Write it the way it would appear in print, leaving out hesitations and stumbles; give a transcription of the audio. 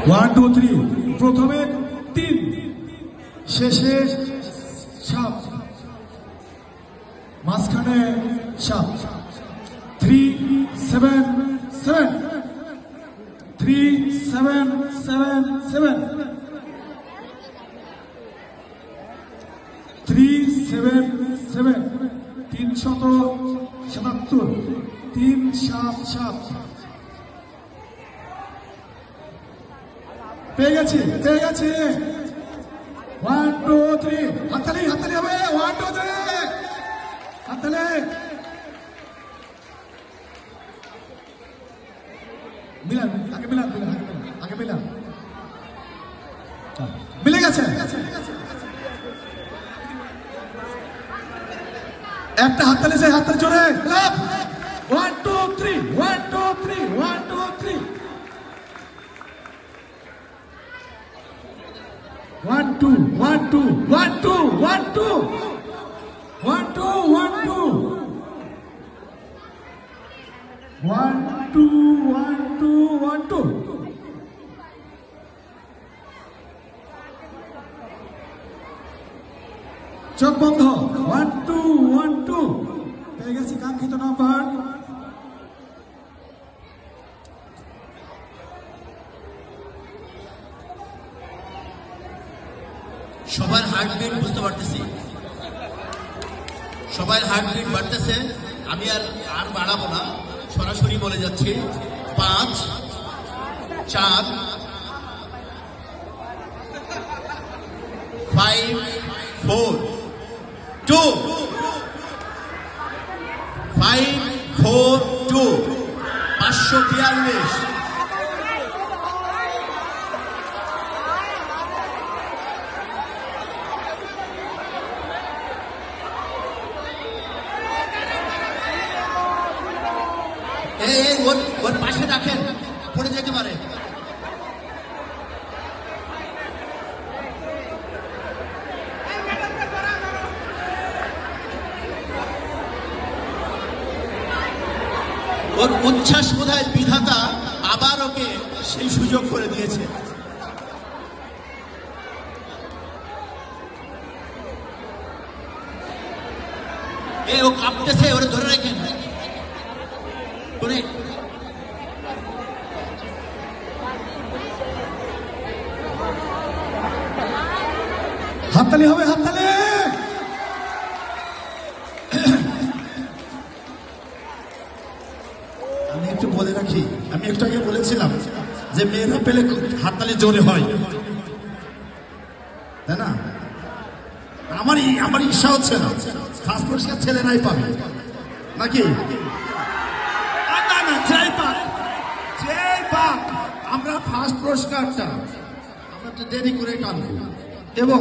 1 2 3 প্রথমে 3 শেষে 7 মাঝখানে 7 3 7 7 3 7 7 7 3 7 7 377 3 7 7 পেয়ে গেছে 1 2 3 হাততালি হবে 1 2 3 হাততালি মিলান আগে মিলান মিলে গেছে একটা হাততালি চাই হাততালি জোরে 1 2 3 1 2 3 1 2 3 1 2 1 2 1 2 1 2 1 2 1 2 1 2 1 2 1 2 চোখ বন্ধ 1 2 1 2 পেয়ে গেছি কাঙ্ক্ষিত নাম্বার সবার হার্টবিট বুঝতে পারতেছি সবার হার্টবিট বাড়তেছে আমি আর বাড়াবো না সরাসরি বলে যাচ্ছি 5 4 5 4 2 5 4 2 542 ওর পাশে রাখেন পড়ে যেতে পারে ওর উচ্ছ্বাস বোধহয় বিধাতা আবার ওকে সেই সুযোগ করে দিয়েছে ও কাঁপতেছে ওরে ধরে রাখেন হাততালি হবে হাততালি আমি একটু বলে রাখি আমি একটু আগে বলেছিলাম যে মেয়েরা পেলে হাততালি জোরে হয় তাই না আমার ইচ্ছা হচ্ছে না ফার্স্ট পুরস্কার ছেলেরাই পাবে নাকি আমরা ফার্স্ট পুরস্কারটা আমরা তো দেরি করে টানবো এবং